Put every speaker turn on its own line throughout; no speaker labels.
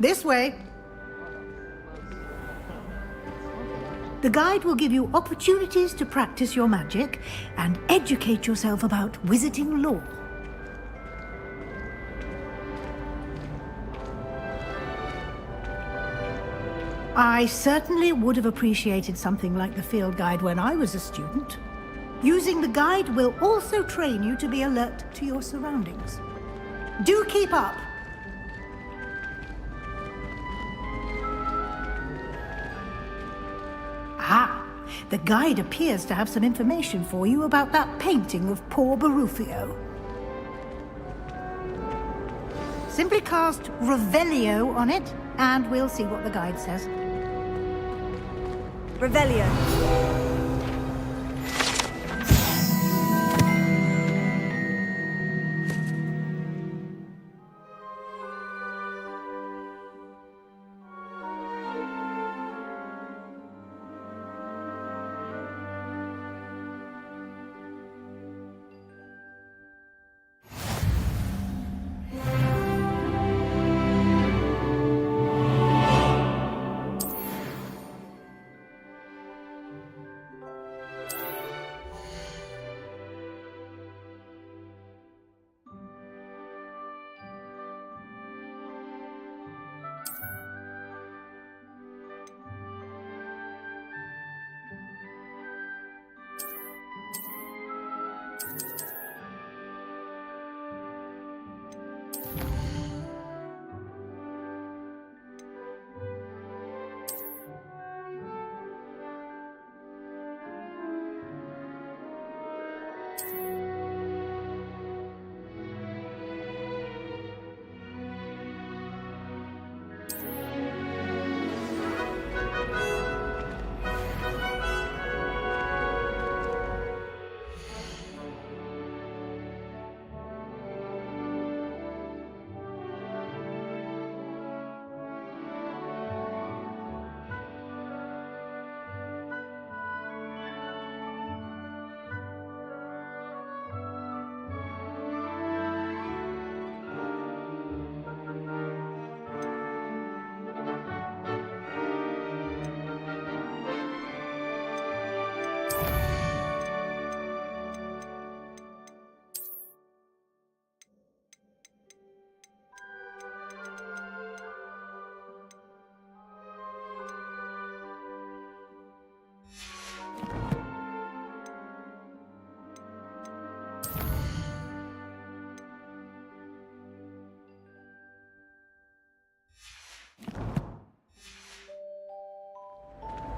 This way. The guide will give you opportunities to practice your magic and educate yourself about wizarding lore. I certainly would have appreciated something like the field guide when I was a student. Using the guide will also train you to be alert to your surroundings. Do keep up! Ah, the guide appears to have some information for you about that painting of poor Barufio. Simply cast Revelio on it, and we'll see what the guide says.
Revelio.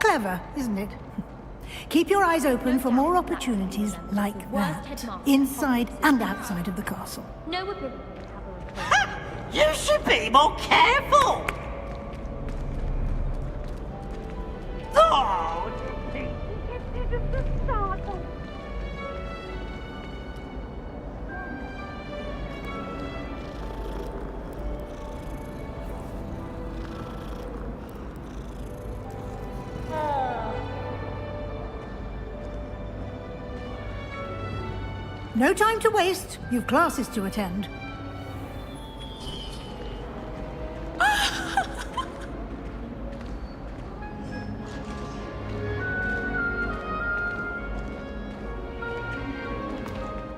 Clever, isn't it? Keep your eyes open for more opportunities like that, inside and outside of the castle.
No ability.
You should be more careful! Oh!
No time to waste. You've classes to attend.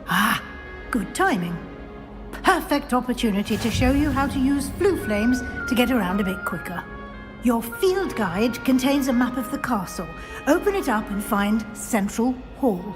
Ah, good timing. Perfect opportunity to show you how to use flue flames to get around a bit quicker. Your field guide contains a map of the castle. Open it up and find Central Hall.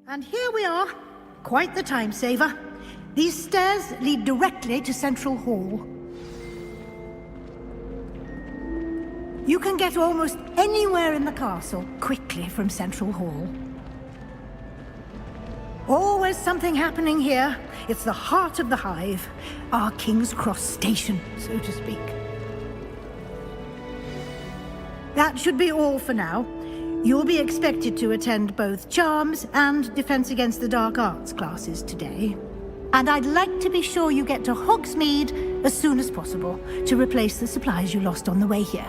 And here we are. Quite the time saver. These stairs lead directly to Central Hall. You can get almost anywhere in the castle quickly from Central Hall. Always something happening here. It's the heart of the hive, our King's Cross station, so to speak. That should be all for now. You'll be expected to attend both Charms and Defense Against the Dark Arts classes today. And I'd like to be sure you get to Hogsmeade as soon as possible to replace the supplies you lost on the way here.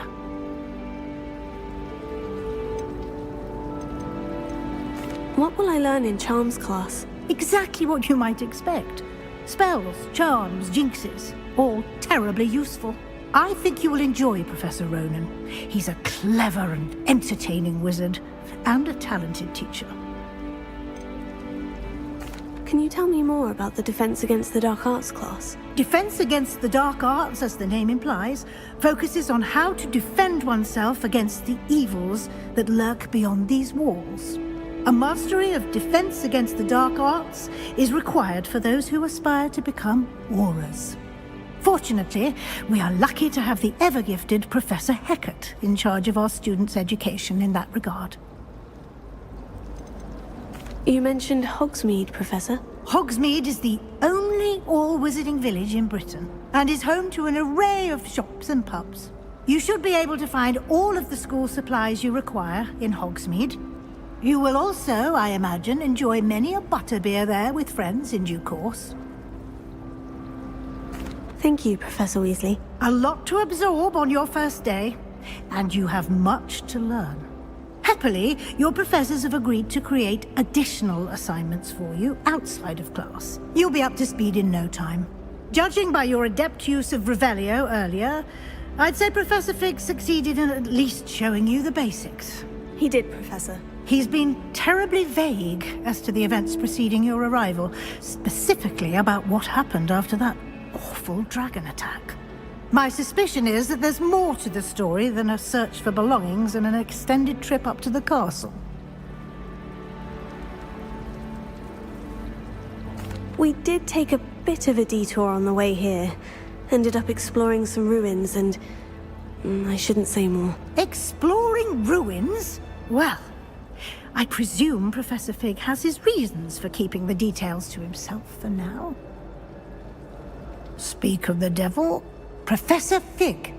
What will I learn in Charms class?
Exactly what you might expect. Spells, charms, jinxes, all terribly useful. I think you will enjoy Professor Ronan. He's a clever and entertaining wizard, and a talented teacher.
Can you tell me more about the Defense Against the Dark Arts class?
Defense Against the Dark Arts, as the name implies, focuses on how to defend oneself against the evils that lurk beyond these walls. A mastery of Defense Against the Dark Arts is required for those who aspire to become Aurors. Fortunately, we are lucky to have the ever-gifted Professor Hecat in charge of our students' education in that regard.
You mentioned Hogsmeade, Professor.
Hogsmeade is the only all-wizarding village in Britain, and is home to an array of shops and pubs. You should be able to find all of the school supplies you require in Hogsmeade. You will also, I imagine, enjoy many a butterbeer there with friends in due course.
Thank you, Professor Weasley.
A lot to absorb on your first day, and you have much to learn. Happily, your professors have agreed to create additional assignments for you outside of class. You'll be up to speed in no time. Judging by your adept use of Revelio earlier, I'd say Professor Fig succeeded in at least showing you the basics.
He did, Professor.
He's been terribly vague as to the events preceding your arrival, specifically about what happened after that awful dragon attack. My suspicion is that there's more to the story than a search for belongings and an extended trip up to the castle.
We did take a bit of a detour on the way here. Ended up exploring some ruins and... I shouldn't say more.
Exploring ruins? Well, I presume Professor Fig has his reasons for keeping the details to himself for now. Speak of the devil, Professor Fig.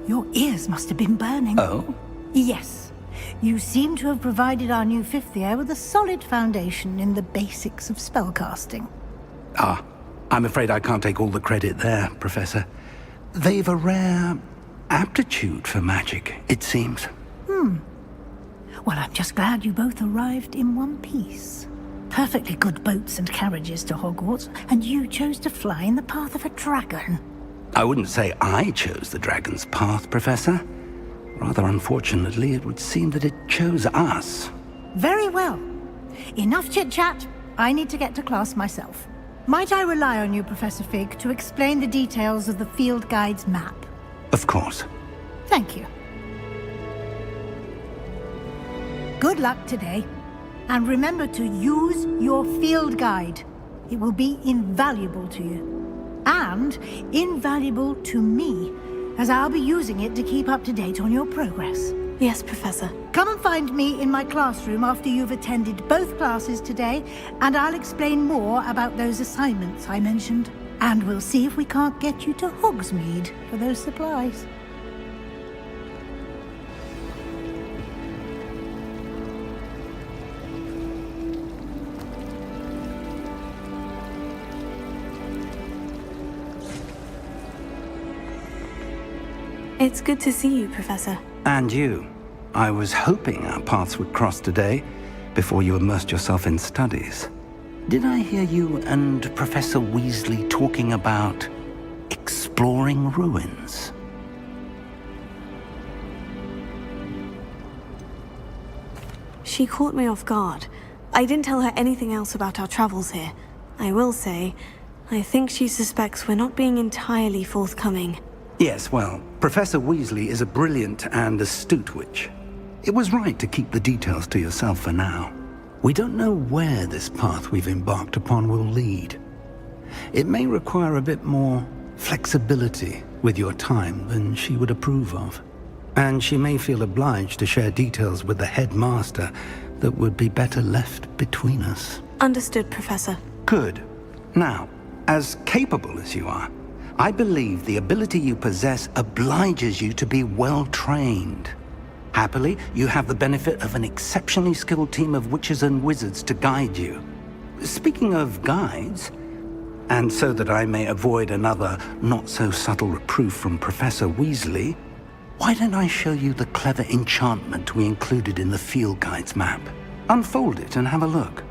Your ears must have been burning.
Oh?
Yes. You seem to have provided our new fifth year with a solid foundation in the basics of spellcasting.
Ah, I'm afraid I can't take all the credit there, Professor. They've a rare aptitude for magic, it seems.
Well, I'm just glad you both arrived in one piece. Perfectly good boats and carriages to Hogwarts, and you chose to fly in the path of a dragon.
I wouldn't say I chose the dragon's path, Professor. Rather unfortunately, it would seem that it chose us.
Very well. Enough chit-chat. I need to get to class myself. Might I rely on you, Professor Fig, to explain the details of the field guide's map?
Of course.
Thank you. Good luck today. And remember to use your field guide. It will be invaluable to you. And invaluable to me, as I'll be using it to keep up to date on your progress.
Yes, Professor.
Come and find me in my classroom after you've attended both classes today, and I'll explain more about those assignments I mentioned. And we'll see if we can't get you to Hogsmeade for those supplies.
It's good to see you, Professor.
And you. I was hoping our paths would cross today, before you immersed yourself in studies. Did I hear you and Professor Weasley talking about exploring ruins?
She caught me off guard. I didn't tell her anything else about our travels here. I will say, I think she suspects we're not being entirely forthcoming.
Yes, well, Professor Weasley is a brilliant and astute witch. It was right to keep the details to yourself for now. We don't know where this path we've embarked upon will lead. It may require a bit more flexibility with your time than she would approve of. And she may feel obliged to share details with the headmaster that would be better left between us.
Understood, Professor.
Good. Now, as capable as you are, I believe the ability you possess obliges you to be well trained. Happily, you have the benefit of an exceptionally skilled team of witches and wizards to guide you. Speaking of guides, and so that I may avoid another not-so-subtle reproof from Professor Weasley, why don't I show you the clever enchantment we included in the field guide's map? Unfold it and have a look.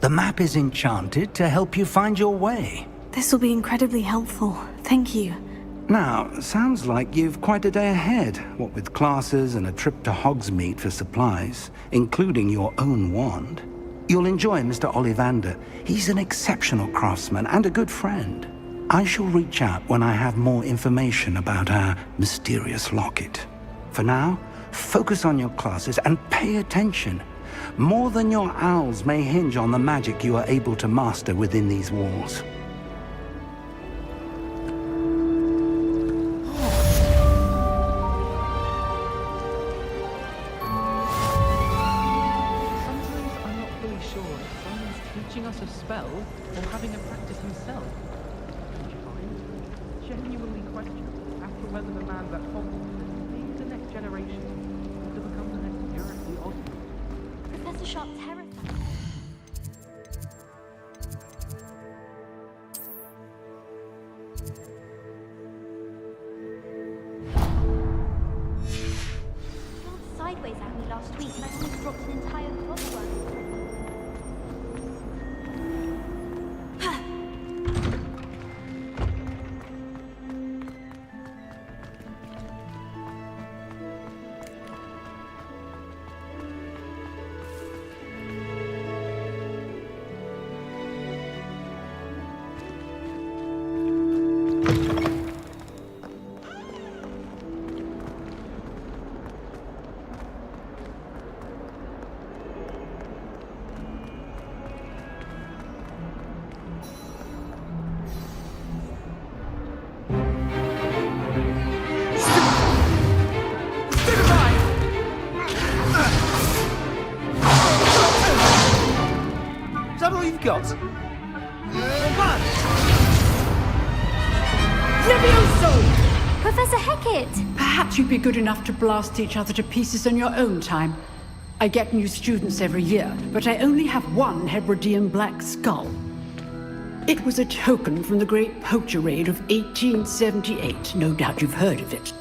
The map is enchanted to help you find your way.
This will be incredibly helpful. Thank you.
Now, sounds like you've quite a day ahead, what with classes and a trip to Hogsmeade for supplies, including your own wand. You'll enjoy Mr. Ollivander. He's an exceptional craftsman and a good friend. I shall reach out when I have more information about our mysterious locket. For now, focus on your classes and pay attention. More than your owls may hinge on the magic you are able to master within these walls.
Sometimes I'm not fully sure if someone's teaching us a spell or having a practice himself. Don't you find? Genuinely question as to whether the man's at Hogwarts is leading the next generation to become the next Dursley Osmond.
Professor Sharp terrified. Fell sideways at me last week and I almost dropped an entire clockwork.
Is that all you've got?
Professor Hecat!
Perhaps you'd be good enough to blast each other to pieces in your own time. I get new students every year, but I only have one Hebridean black skull. It was a token from the Great Poacher Raid of 1878. No doubt you've heard of it.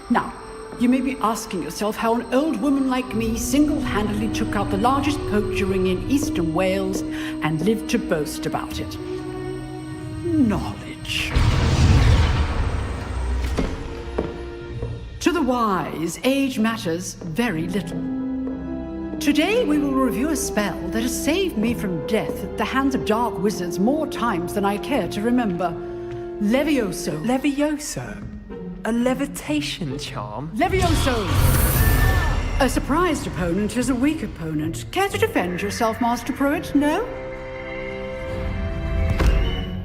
Now, you may be asking yourself how an old woman like me single-handedly took out the largest poacher ring in eastern Wales and lived to boast about it. Knowledge. To the wise, age matters very little. Today we will review a spell that has saved me from death at the hands of dark wizards more times than I care to remember. Levioso.
Levioso? A levitation charm?
Levioso! A surprised opponent is a weak opponent. Care to defend yourself, Master Pruitt? No?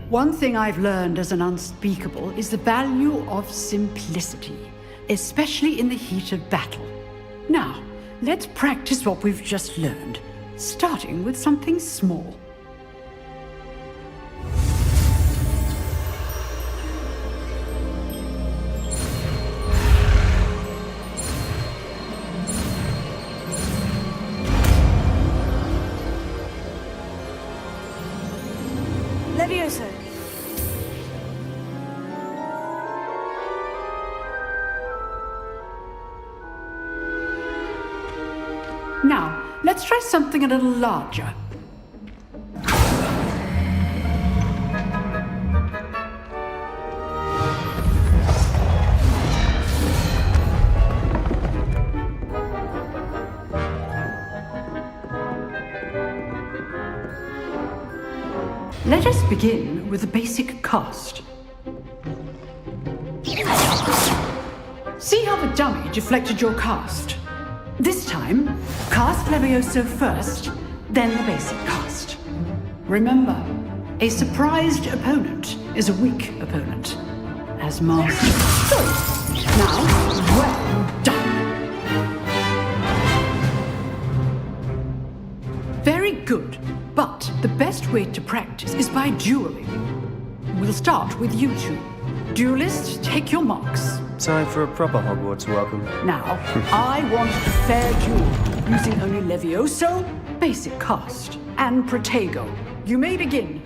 One thing I've learned as an unspeakable is the value of simplicity, especially in the heat of battle. Now, let's practice what we've just learned, starting with something small. Now, let's try something a little larger. Let us begin with the basic cast. See how the dummy deflected your cast? This time, cast Levioso first, then the basic cast. Remember, a surprised opponent is a weak opponent. As master. So, now, well done. Very good, but the best way to practice is by dueling. We'll start with you two. Duelists, take your marks.
Time for a proper Hogwarts welcome.
Now, I want a fair duel, using only Levioso, basic cast, and Protego. You may begin.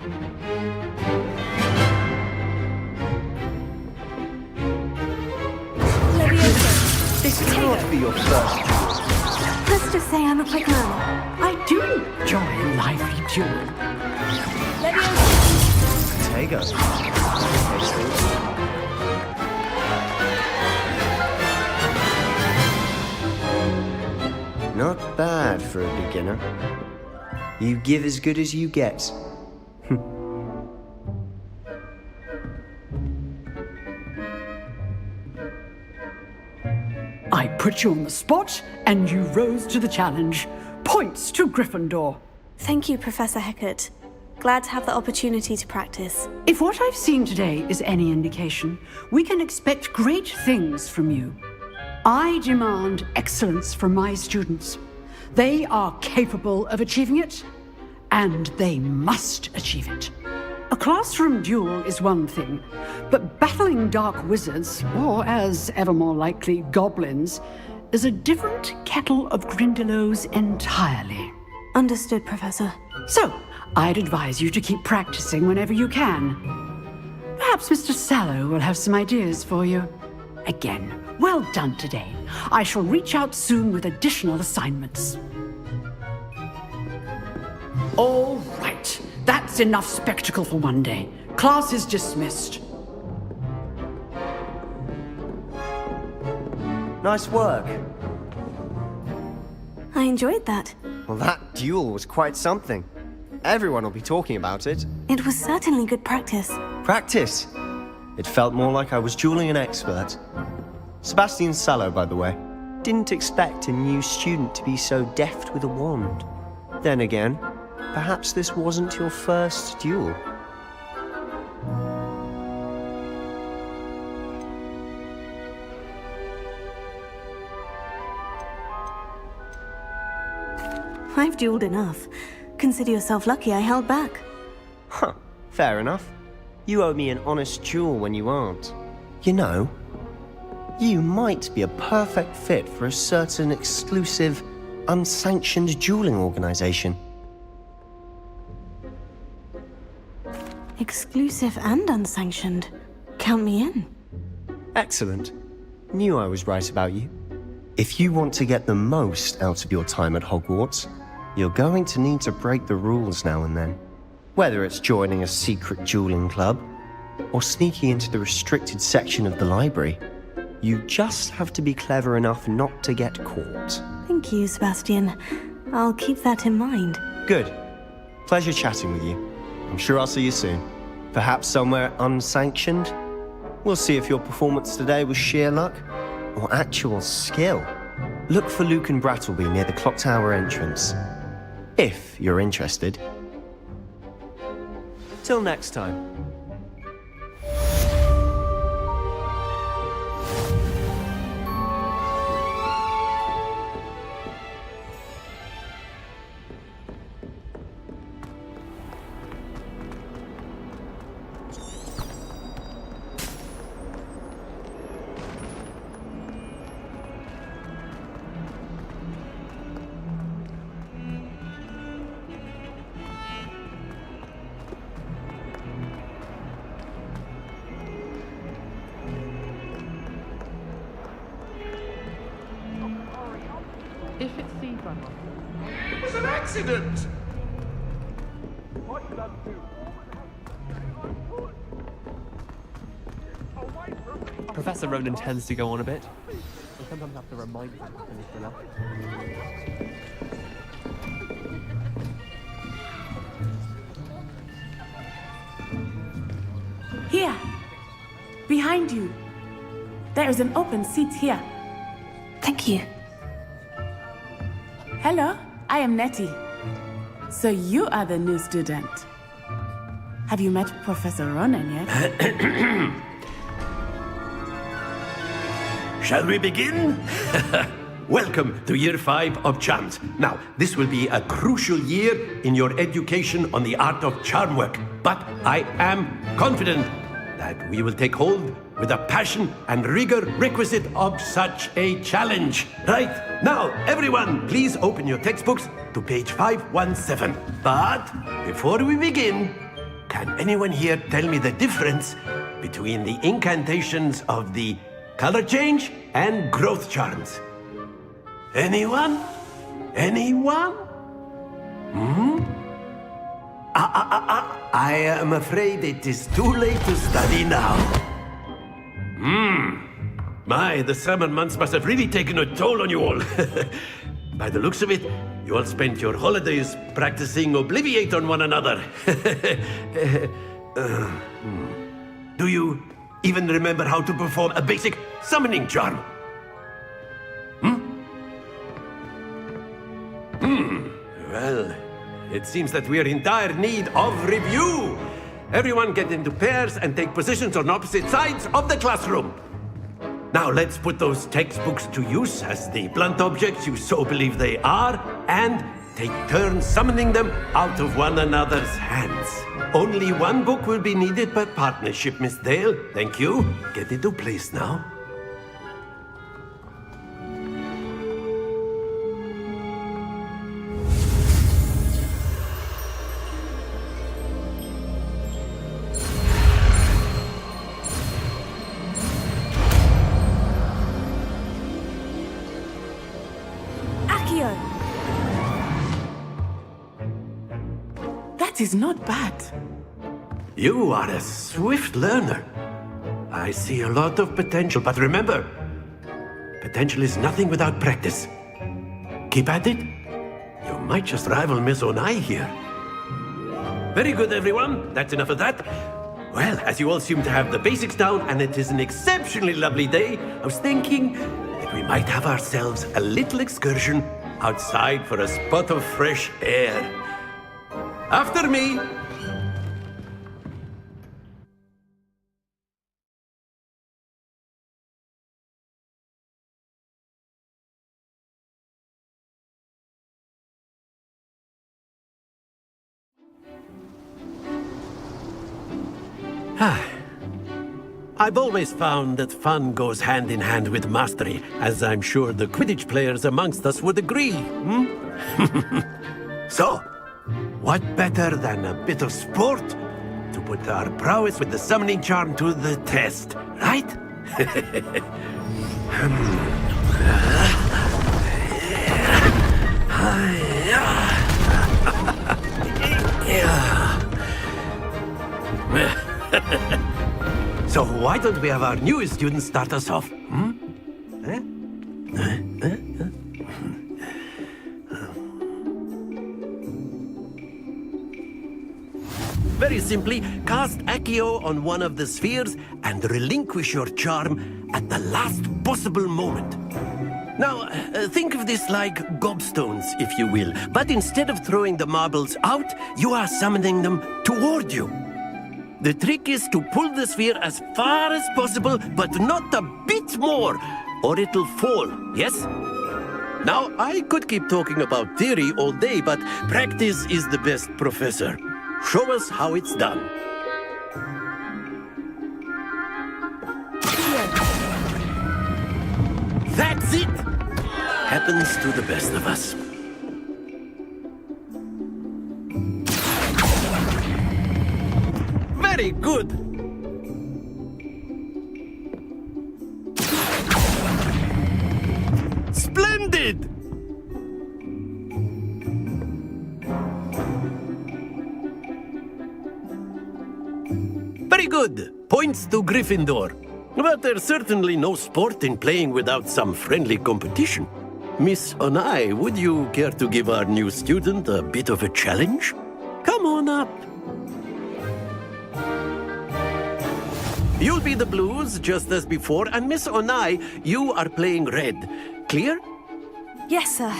Levioso.
This cannot be your first duel.
Let's just say I'm a quick learner.
I do enjoy a lively duel.
Levioso.
Protego. Not bad for a beginner. You give as good as you get.
I put you on the spot, and you rose to the challenge. Points to Gryffindor.
Thank you, Professor Hecat. Glad to have the opportunity to practice.
If what I've seen today is any indication, we can expect great things from you. I demand excellence from my students. They are capable of achieving it, and they must achieve it. A classroom duel is one thing, but battling dark wizards, or as ever more likely, goblins, is a different kettle of Grindylows entirely.
Understood, Professor.
So, I'd advise you to keep practicing whenever you can. Perhaps Mr. Sallow will have some ideas for you. Again, well done today. I shall reach out soon with additional assignments. All right. That's enough spectacle for one day. Class is dismissed.
Nice work.
I enjoyed that.
Well, that duel was quite something. Everyone will be talking about it.
It was certainly good practice.
Practice. It felt more like I was dueling an expert. Sebastian Sallow, by the way. Didn't expect a new student to be so deft with a wand. Then again, perhaps this wasn't your first duel.
I've dueled enough. Consider yourself lucky I held back.
Huh, fair enough. You owe me an honest duel when you aren't. You know, you might be a perfect fit for a certain exclusive, unsanctioned dueling organization.
Exclusive and unsanctioned. Count me in.
Excellent. Knew I was right about you. If you want to get the most out of your time at Hogwarts, you're going to need to break the rules now and then. Whether it's joining a secret dueling club, or sneaking into the restricted section of the library, you just have to be clever enough not to get caught.
Thank you, Sebastian. I'll keep that in mind.
Good. Pleasure chatting with you. I'm sure I'll see you soon. Perhaps somewhere unsanctioned? We'll see if your performance today was sheer luck or actual skill. Look for Luke and Brattleby near the clock tower entrance, if you're interested. Till next time.
If it's C, Grandma.
It was an accident!
What did I do?
Professor Ronan tends to go on a bit. I sometimes have to remind him to finish enough.
Here! Behind you! There is an open seat here.
Thank you.
Hello, I am Nettie. So you are the new student. Have you met Professor Ronan yet?
Shall we begin? Welcome to Year 5 of Charms. Now, this will be a crucial year in your education on the art of charm work. But I am confident that we will take hold with the passion and rigor requisite of such a challenge. Right, now, everyone, please open your textbooks to page 517. But before we begin, can anyone here tell me the difference between the incantations of the color change and growth charms? Anyone? Anyone? I am afraid it is too late to study now. My, the summer months must have really taken a toll on you all. By the looks of it, you all spent your holidays practicing Obliviate on one another. Do you even remember how to perform a basic summoning charm? Well, it seems that we are in dire need of review. Everyone get into pairs and take positions on opposite sides of the classroom. Now let's put those textbooks to use as the blunt objects you so believe they are, and take turns summoning them out of one another's hands. Only one book will be needed per partnership, Miss Dale. Thank you. Get into place now.
That is not bad.
You are a swift learner. I see a lot of potential, but remember, potential is nothing without practice. Keep at it. You might just rival Miss Onai here. Very good, everyone. That's enough of that. Well, as you all seem to have the basics down, and it is an exceptionally lovely day, I was thinking that we might have ourselves a little excursion outside for a spot of fresh air. After me! I've always found that fun goes hand in hand with mastery, as I'm sure the Quidditch players amongst us would agree. So, what better than a bit of sport to put our prowess with the summoning charm to the test, right? So why don't we have our newest student start us off? Very simply, cast Accio on one of the spheres and relinquish your charm at the last possible moment. Now, think of this like gobstones, if you will, but instead of throwing the marbles out, you are summoning them toward you. The trick is to pull the sphere as far as possible, but not a bit more, or it'll fall, yes? Now, I could keep talking about theory all day, but practice is the best professor. Show us how it's done. That's it! Happens to the best of us. Very good! Splendid! good. Points to Gryffindor. But there's certainly no sport in playing without some friendly competition. Miss Onai, would you care to give our new student a bit of a challenge? Come on up. You'll be the blues, just as before, and Miss Onai, you are playing red. Clear?
Yes, sir.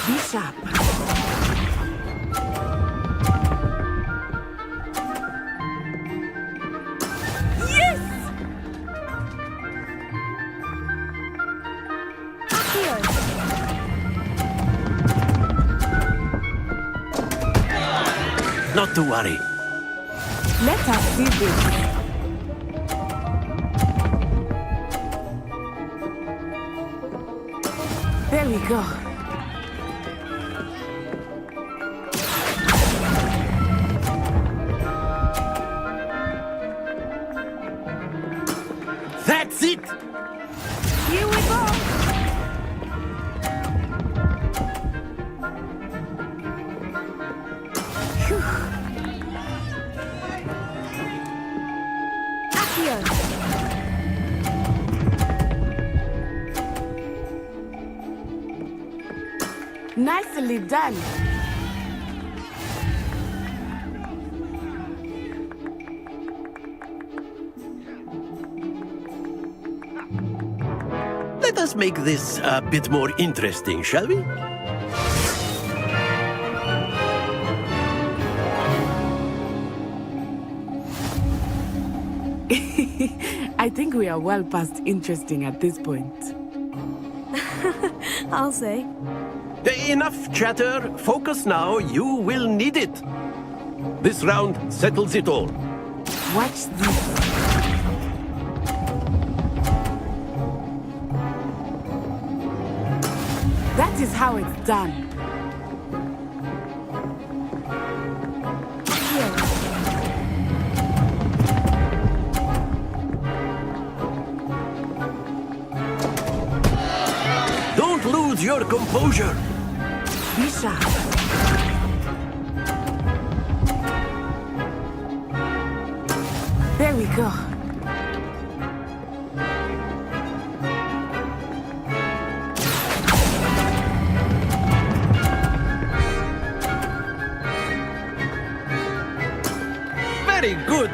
Be sharp.
Not to worry.
Let us see this. There we go.
That's it!
Here we go.
Nicely done.
Let us make this a bit more interesting, shall we?
I think we are well past interesting at this point.
I'll say.
Enough chatter. Focus now. You will need it. This round settles it all.
Watch this. That is how it's done.
Don't lose your composure.
Be sharp. There we go.
Very good.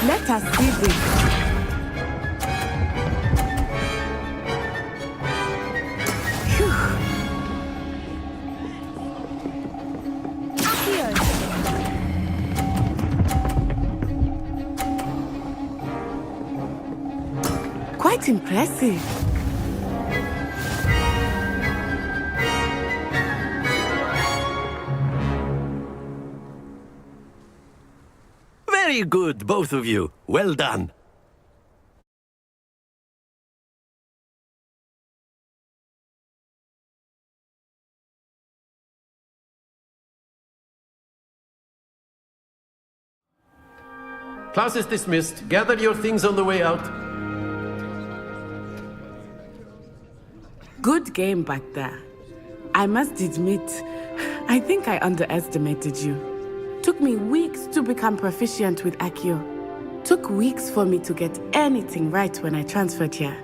Let us see this. Quite impressive.
Very good, both of you. Well done. Class is dismissed. Gather your things on the way out.
Good game back there. I must admit, I think I underestimated you. Took me weeks to become proficient with Accio. Took weeks for me to get anything right when I transferred here.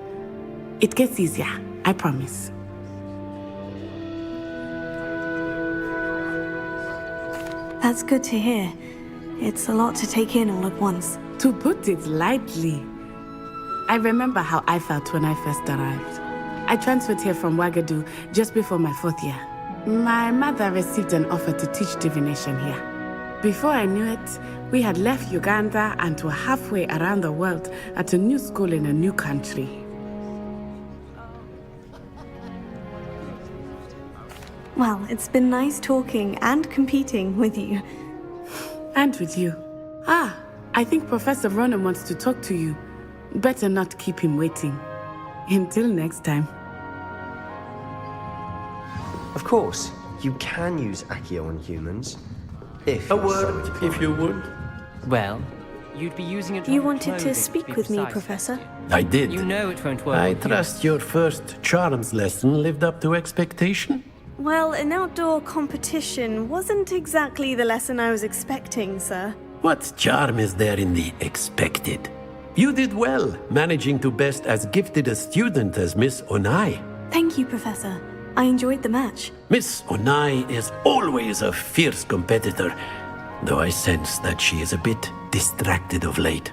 It gets easier, I promise.
That's good to hear. It's a lot to take in all at once.
To put it lightly, I remember how I felt when I first arrived. I transferred here from Ouagadougou just before my 4th year. My mother received an offer to teach divination here. Before I knew it, we had left Uganda and were halfway around the world at a new school in a new country.
Well, it's been nice talking and competing with you.
And with you. Ah, I think Professor Ronan wants to talk to you. Better not keep him waiting. Until next time.
Of course, you can use Accio on humans. If
A word, if you would.
Well, You'd be using it.
You wanted to speak with me, Professor?
I did.
You know it won't work.
I
with you.
trust your first charms lesson lived up to expectation.
Well, an outdoor competition wasn't exactly the lesson I was expecting, sir.
What charm is there in the expected? You did well, managing to best as gifted a student as Miss Onai.
Thank you, Professor. I enjoyed the match.
Miss Onai is always a fierce competitor, though I sense that she is a bit distracted of late.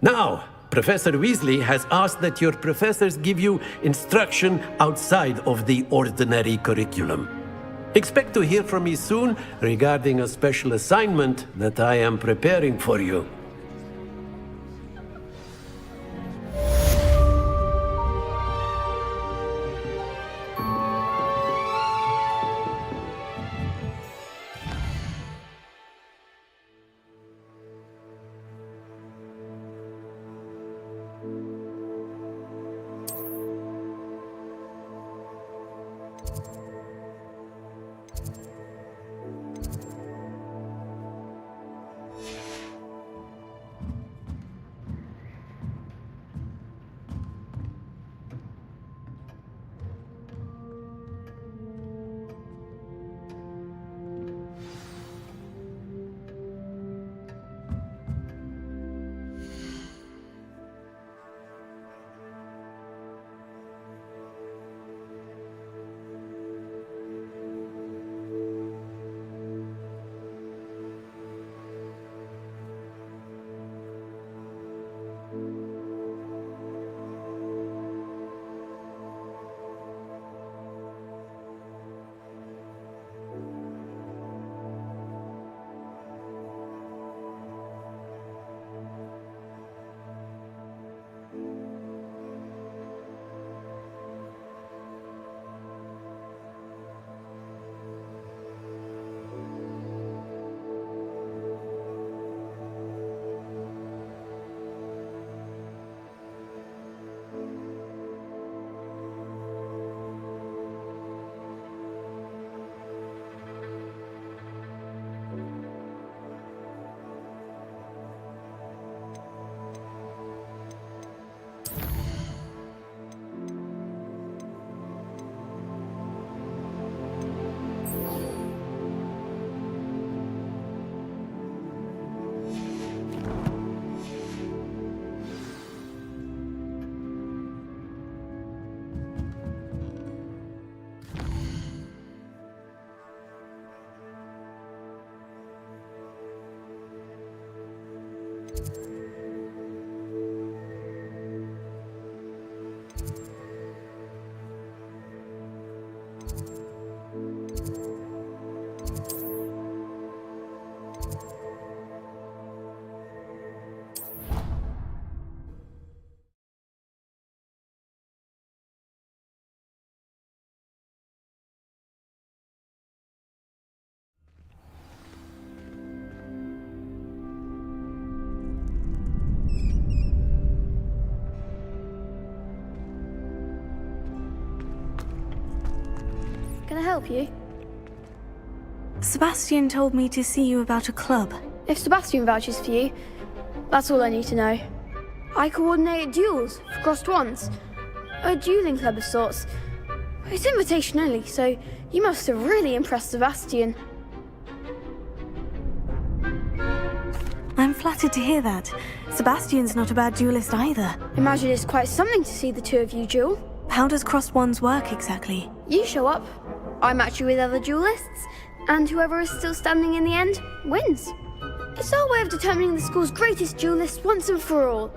Now, Professor Weasley has asked that your professors give you instruction outside of the ordinary curriculum. Expect to hear from me soon regarding a special assignment that I am preparing for you.
Can I help you?
Sebastian told me to see you about a club.
If Sebastian vouches for you, that's all I need to know. I coordinate duels for crossed wands. A dueling club of sorts. It's invitation only, so you must have really impressed Sebastian.
I'm flattered to hear that. Sebastian's not a bad duelist either.
Imagine it's quite something to see the two of you duel.
How does crossed wands work exactly?
You show up, I match you with other duelists, and whoever is still standing in the end wins. It's our way of determining the school's greatest duelist once and for all.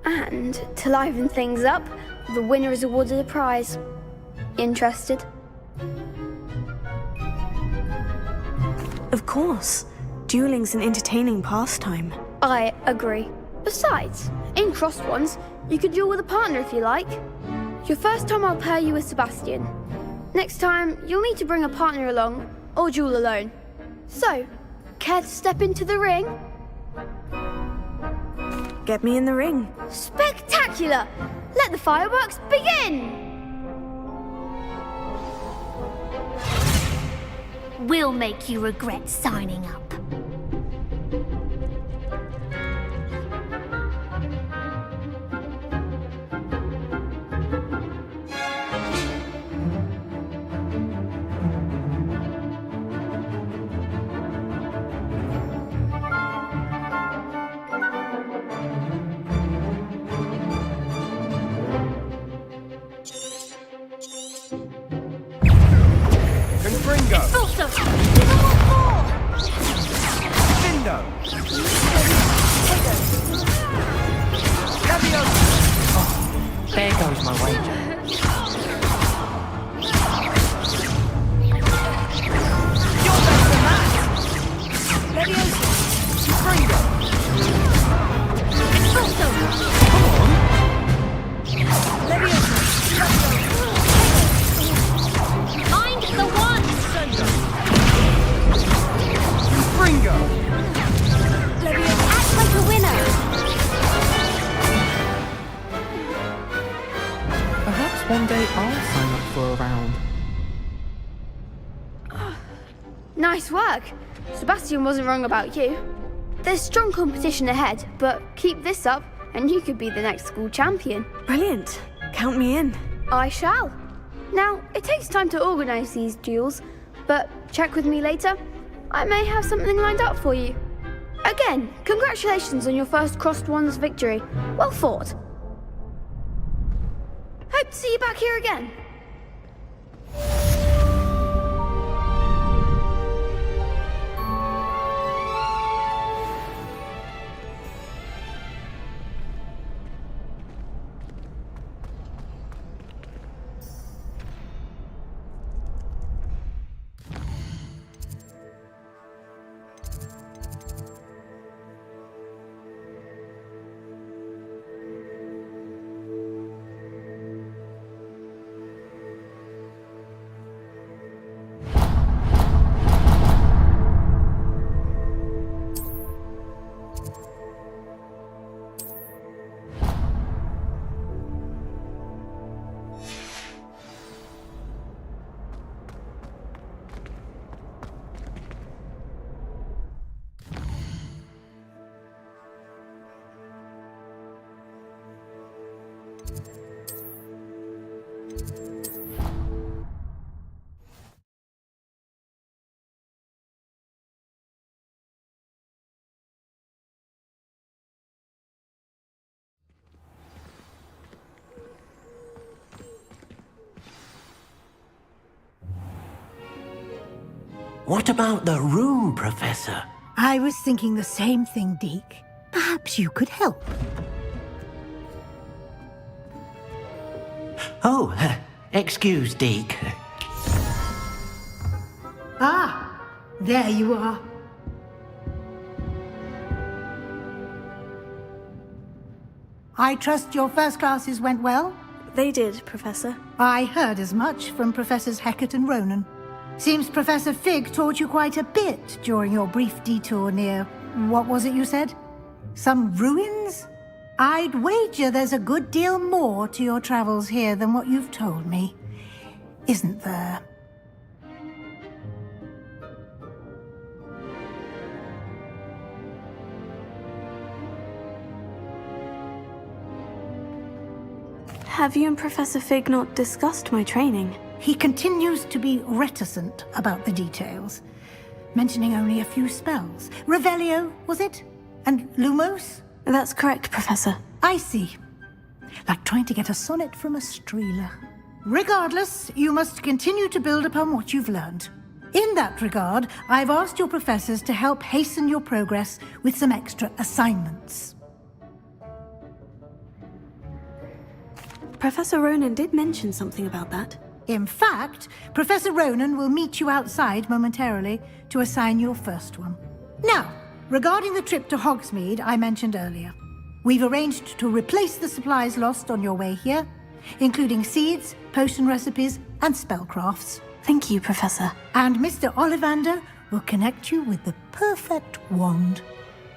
And to liven things up, the winner is awarded a prize. Interested?
Of course. Dueling's an entertaining pastime.
I agree. Besides, in crossed wands, you could duel with a partner if you like. Your first time I'll pair you with Sebastian. Next time, you'll need to bring a partner along, or duel alone. So, care to step into the ring?
Get me in the ring.
Spectacular! Let the fireworks begin!
We'll make you regret signing up.
Gringo!
Olivia, act like a winner!
Perhaps one day I'll sign up for a round.
Nice work. Sebastian wasn't wrong about you. There's strong competition ahead, but keep this up and you could be the next school champion.
Brilliant. Count me in.
I shall. Now, it takes time to organise these duels, but check with me later. I may have something lined up for you. Again, congratulations on your first Crossed Wands victory. Well fought. Hope to see you back here again.
What about the room, Professor?
I was thinking the same thing, Deke. Perhaps you could help.
Oh, excuse, Deke.
Ah, there you are. I trust your first classes went well?
They did, Professor.
I heard as much from Professors Hecat and Ronan. Seems Professor Fig taught you quite a bit during your brief detour near... what was it you said? Some ruins? I'd wager there's a good deal more to your travels here than what you've told me. Isn't there?
Have you and Professor Fig not discussed my training?
He continues to be reticent about the details, mentioning only a few spells. Revelio, was it? And Lumos?
That's correct, Professor.
I see. Like trying to get a sonnet from a streeler. Regardless, you must continue to build upon what you've learned. In that regard, I've asked your professors to help hasten your progress with some extra assignments.
Professor Ronan did mention something about that.
In fact, Professor Ronan will meet you outside momentarily to assign your first one. Now, regarding the trip to Hogsmeade I mentioned earlier, we've arranged to replace the supplies lost on your way here, including seeds, potion recipes, and spellcrafts.
Thank you, Professor.
And Mr. Ollivander will connect you with the perfect wand.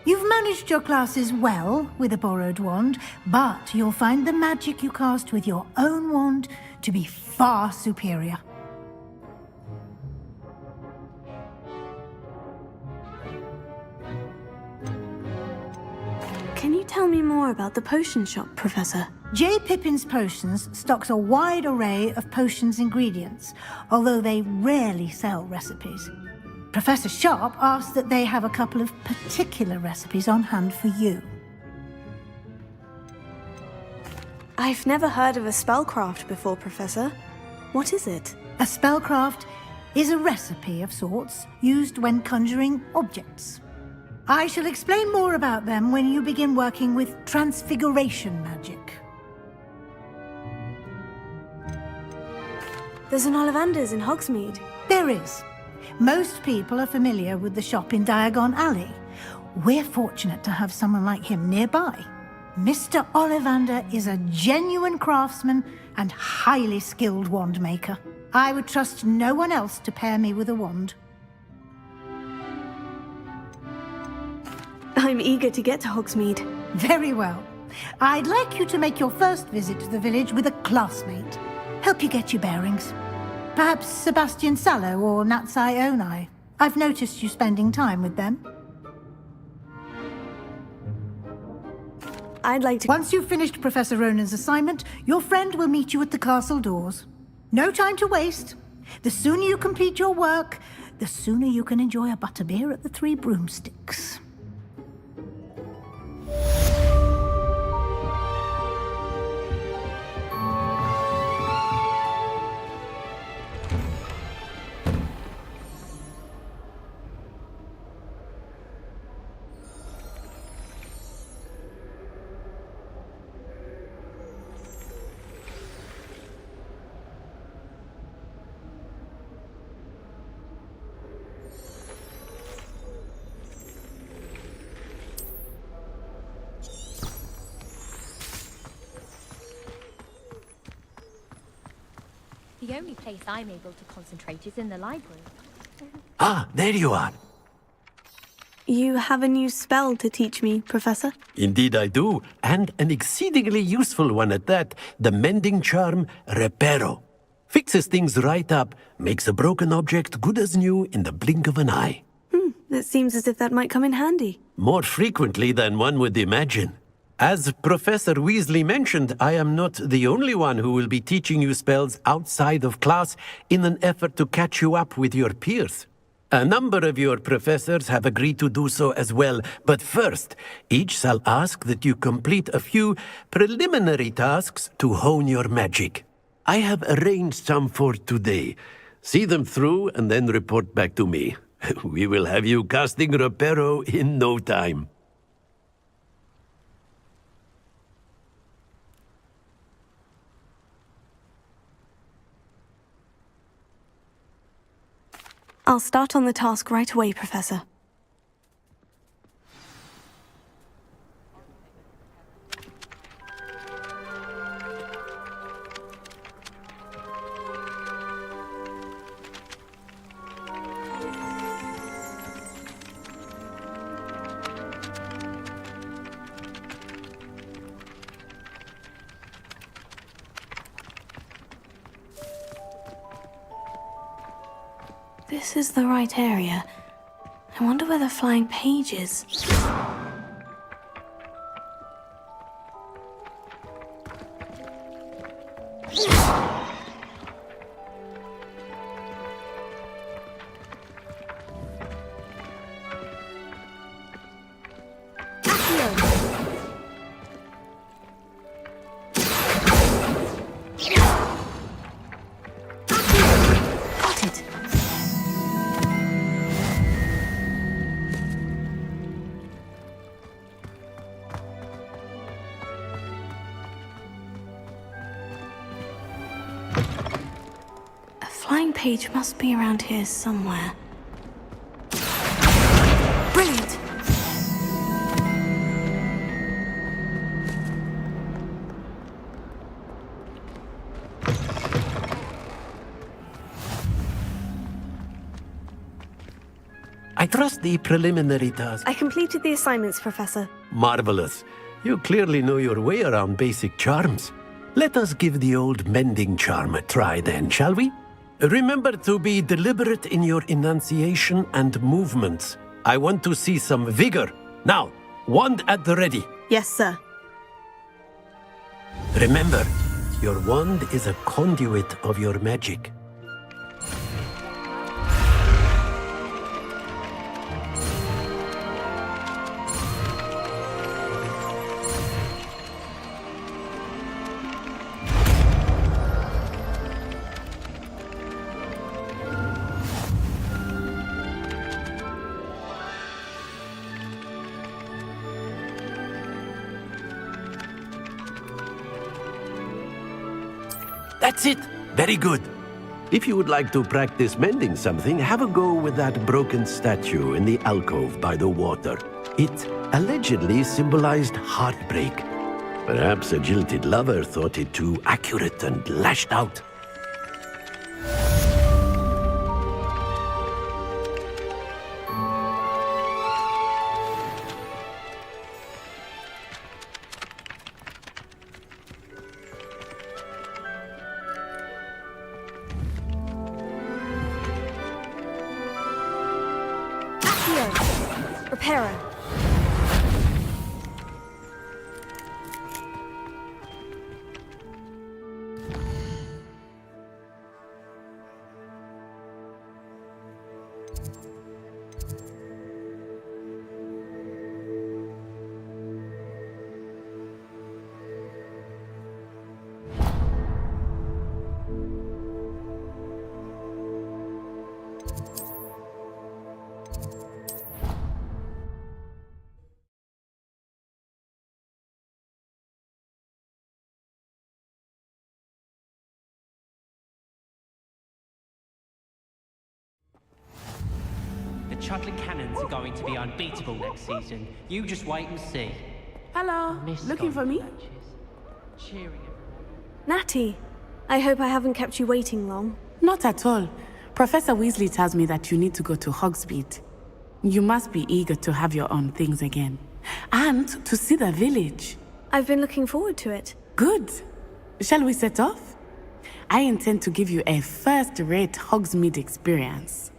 You've managed your classes well with a borrowed wand, but you'll find the magic you cast with your own wand to be far superior.
Can you tell me more about the potion shop, Professor?
J. Pippin's Potions stocks a wide array of potions ingredients, although they rarely sell recipes. Professor Sharp asks that they have a couple of particular recipes on hand for you.
I've never heard of a spellcraft before, Professor. What is it?
A spellcraft is a recipe of sorts used when conjuring objects. I shall explain more about them when you begin working with transfiguration magic.
There's an Ollivander's in Hogsmeade.
There is. Most people are familiar with the shop in Diagon Alley. We're fortunate to have someone like him nearby. Mr. Ollivander is a genuine craftsman and highly skilled wand maker. I would trust no one else to pair me with a wand.
I'm eager to get to Hogsmeade.
Very well. I'd like you to make your first visit to the village with a classmate. Help you get your bearings. Perhaps Sebastian Sallow or Natsai Onai. I've noticed you spending time with them.
I'd like to...
Once you've finished Professor Ronan's assignment, your friend will meet you at the castle doors. No time to waste. The sooner you complete your work, the sooner you can enjoy a butterbeer at the Three Broomsticks.
The only place I'm able to concentrate is in the library.
Ah, there you are.
You have a new spell to teach me, Professor?
Indeed I do, and an exceedingly useful one at that. The mending charm, Reparo. Fixes things right up, makes a broken object good as new in the blink of an eye.
It seems as if that might come in handy.
More frequently than one would imagine. As Professor Weasley mentioned, I am not the only one who will be teaching you spells outside of class in an effort to catch you up with your peers. A number of your professors have agreed to do so as well, but first, each shall ask that you complete a few preliminary tasks to hone your magic. I have arranged some for today. See them through and then report back to me. We will have you casting Reparo in no time.
I'll start on the task right away, Professor. This is the right area. I wonder where the flying page is. Flying page must be around here somewhere. Brilliant!
I trust the preliminary task.
I completed the assignments, Professor.
Marvelous. You clearly know your way around basic charms. Let us give the old mending charm a try then, shall we? Remember to be deliberate in your enunciation and movements. I want to see some vigor. Now, wand at the ready.
Yes, sir.
Remember, your wand is a conduit of your magic. That's it. Very good. If you would like to practice mending something, have a go with that broken statue in the alcove by the water. It allegedly symbolized heartbreak. Perhaps a jilted lover thought it too accurate and lashed out.
hero.
The chocolate cannons are going to be unbeatable next season. You just wait and see.
Hello. Looking for me?
Cheering everyone.
Natty, I hope I haven't kept you waiting long.
Not at all. Professor Weasley tells me that you need to go to Hogsmeade. You must be eager to have your own things again. And to see the village.
I've been looking forward to it.
Good. Shall we set off? I intend to give you a first-rate Hogsmeade experience.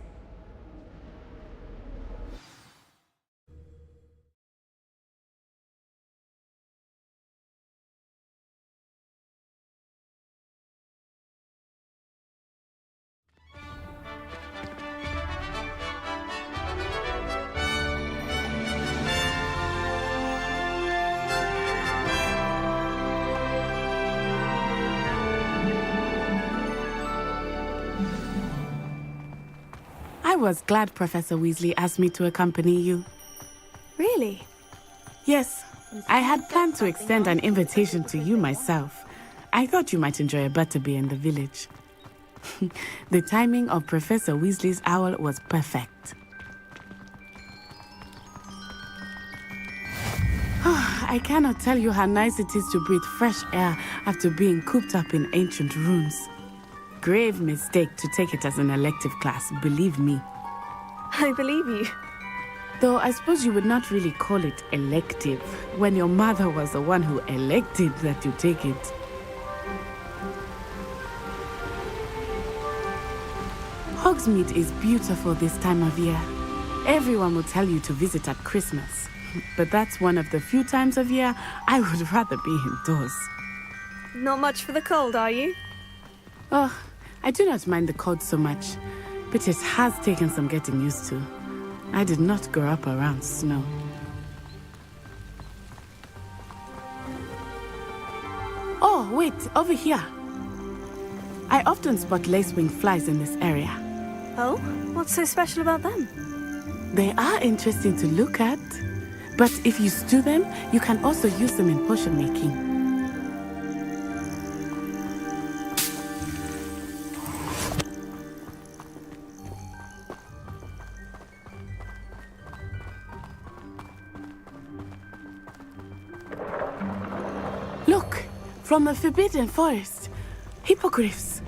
I was glad Professor Weasley asked me to accompany you.
Really?
Yes, I had planned to extend an invitation to you myself. I thought you might enjoy a butterbeer in the village. The timing of Professor Weasley's owl was perfect. I cannot tell you how nice it is to breathe fresh air after being cooped up in ancient rooms. Grave mistake to take it as an elective class, believe me.
I believe you.
Though I suppose you would not really call it elective when your mother was the one who elected that you take it. Hogsmeade is beautiful this time of year. Everyone will tell you to visit at Christmas. But that's one of the few times of year I would rather be indoors.
Not much for the cold, are you?
Oh, I do not mind the cold so much, but it has taken some getting used to. I did not grow up around snow. Oh, wait, over here. I often spot lacewing flies in this area.
Oh? What's so special about them?
They are interesting to look at, but if you stew them, you can also use them in potion making. Look, from the Forbidden Forest. Hippogriffs.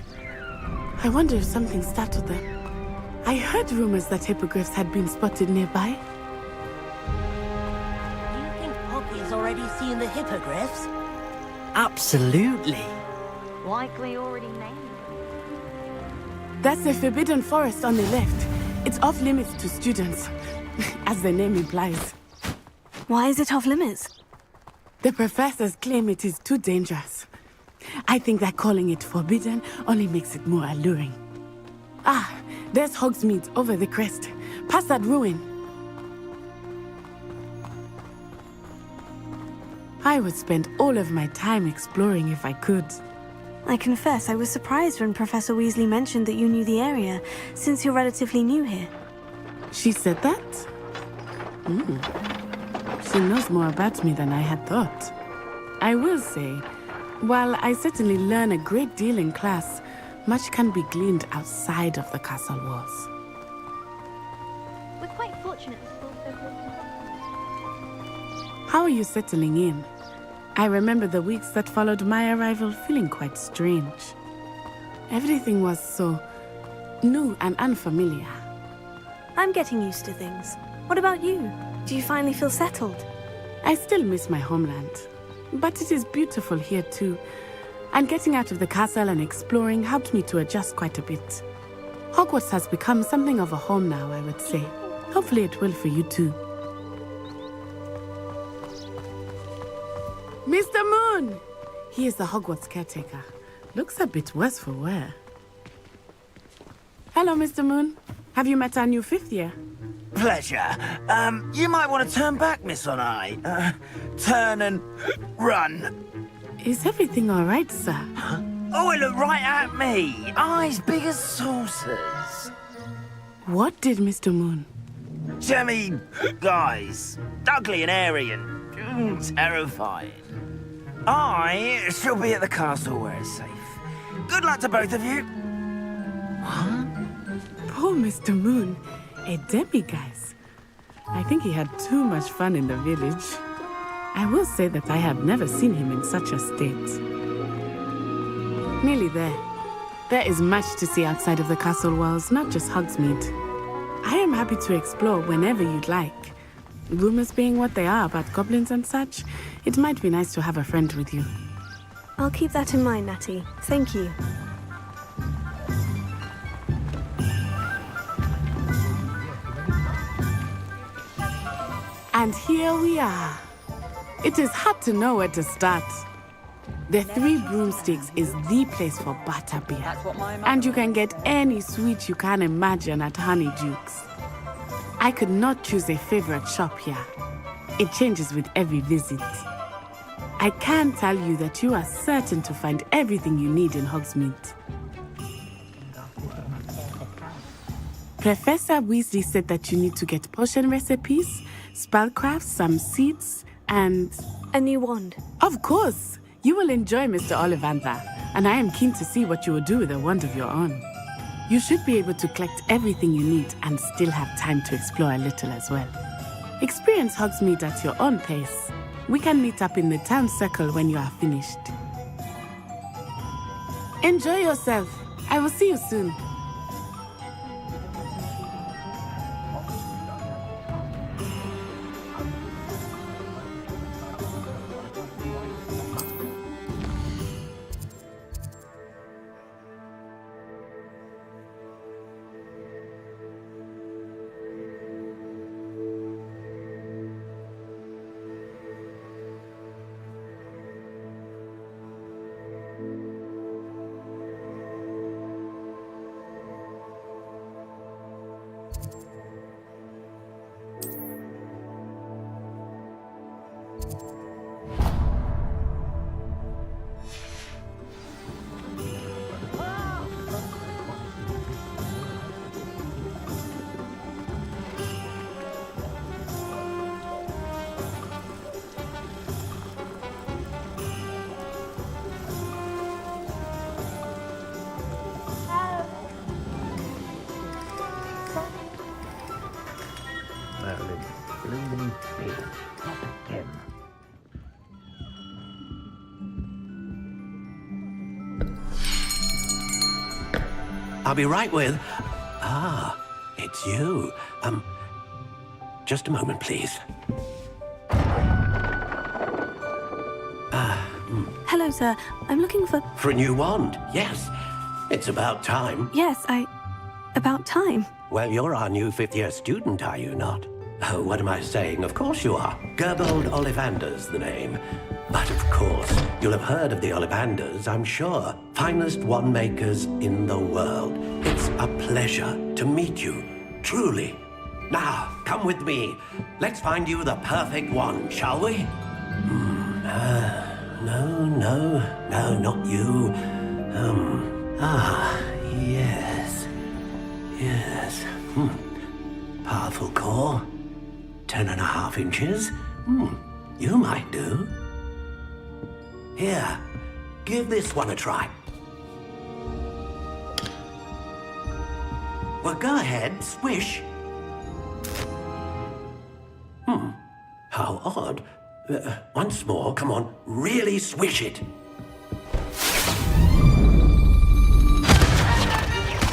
I wonder if something startled them. I heard rumors that hippogriffs had been spotted nearby.
Do you think Poppy's already seen the hippogriffs?
Absolutely.
Likely already named.
That's the Forbidden Forest on the left. It's off limits to students, as the name implies.
Why is it off limits?
The professors claim it is too dangerous. I think that calling it forbidden only makes it more alluring. Ah, there's Hogsmeade over the crest, past that ruin. I would spend all of my time exploring if I could.
I confess I was surprised when Professor Weasley mentioned that you knew the area, since you're relatively new here.
She said that? She knows more about me than I had thought. I will say, while I certainly learn a great deal in class, much can be gleaned outside of the castle walls.
We're quite fortunate the school's so close to Hogwarts.
How are you settling in? I remember the weeks that followed my arrival feeling quite strange. Everything was so new and unfamiliar.
I'm getting used to things. What about you? Do you finally feel settled?
I still miss my homeland, but it is beautiful here too. And getting out of the castle and exploring helped me to adjust quite a bit. Hogwarts has become something of a home now, I would say. Hopefully it will for you too. Mr. Moon! He is the Hogwarts caretaker. Looks a bit worse for wear. Hello, Mr. Moon. Have you met our new 5th year?
Pleasure. You might want to turn back, Miss Onai. Turn and run.
Is everything all right, sir?
Huh? Oh, it looked right at me. Eyes big as saucers.
What did Mr. Moon?
Jemmy, guys. Ugly and airy and terrifying. I shall be at the castle where it's safe. Good luck to both of you. What?
Poor Mr. Moon. A demiguise. I think he had too much fun in the village. I will say that I have never seen him in such a state. Nearly there. There is much to see outside of the castle walls, not just Hogsmeade. I am happy to explore whenever you'd like. Rumors being what they are about goblins and such, it might be nice to have a friend with you.
I'll keep that in mind, Natty. Thank you.
And here we are. It is hard to know where to start. The Three Broomsticks is the place for butterbeer. And you can get any sweet you can imagine at Honeydukes. I could not choose a favorite shop here. It changes with every visit. I can tell you that you are certain to find everything you need in Hogsmeade. Professor Weasley said that you need to get potion recipes, spellcrafts, some seeds, and...
a new wand.
Of course! You will enjoy Mr. Ollivander, and I am keen to see what you will do with a wand of your own. You should be able to collect everything you need and still have time to explore a little as well. Experience Hogsmeade at your own pace. We can meet up in the town circle when you are finished. Enjoy yourself. I will see you soon.
I'll be right with... Ah, it's you. Just a moment, please.
Hello, sir. I'm looking for...
For a new wand, yes. It's about time.
Yes, about time.
Well, you're our new 5th-year student, are you not? Oh, what am I saying? Of course you are. Gerbold Ollivander's the name. But of course, you'll have heard of the Ollivanders, I'm sure. Finest wand makers in the world. It's a pleasure to meet you, truly. Now, come with me. Let's find you the perfect wand, shall we? No, not you. Yes. Powerful core. 10.5 inches. You might do. Here, give this one a try. Well, go ahead, swish. How odd. Once more, come on, really swish it.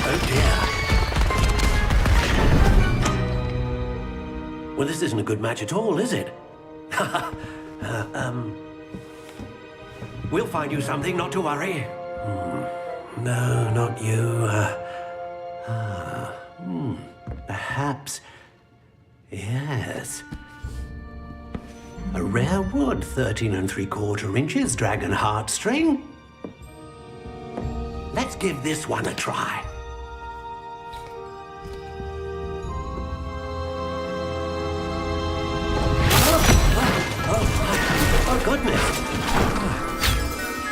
Oh dear. Well, this isn't a good match at all, is it? We'll find you something, not to worry. No, not you. Perhaps... Yes. A rare wood, 13 3/4 inches, dragon heartstring. Let's give this one a try. Oh, goodness.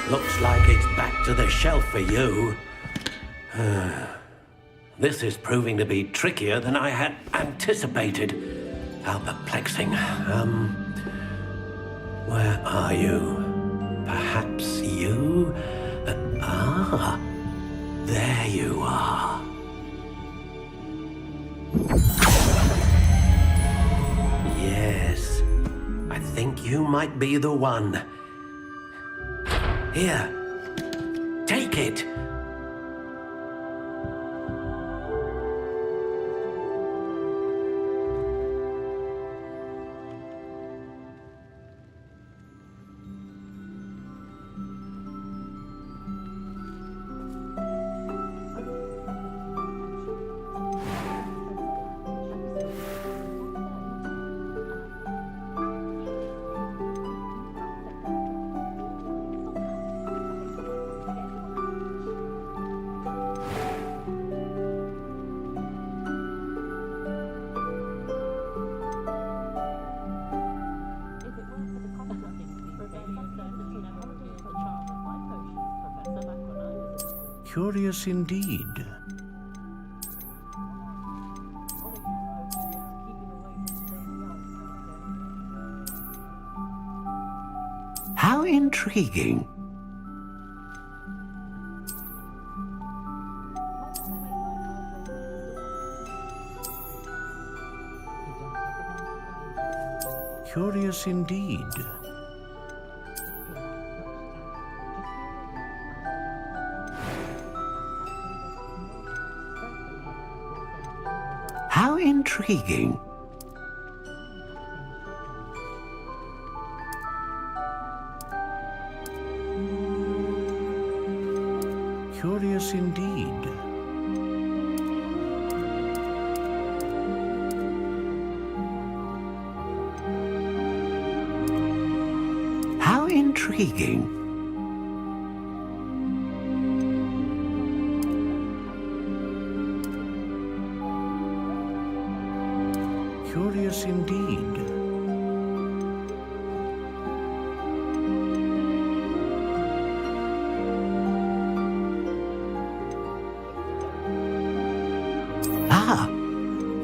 Looks like it's back to the shelf for you. This is proving to be trickier than I had anticipated. How perplexing. Where are you? Perhaps you? There you are. Yes, I think you might be the one. Here, take it.
Curious indeed.
How intriguing.
Curious indeed.
How intriguing.
Curious indeed.
How intriguing.
Curious indeed.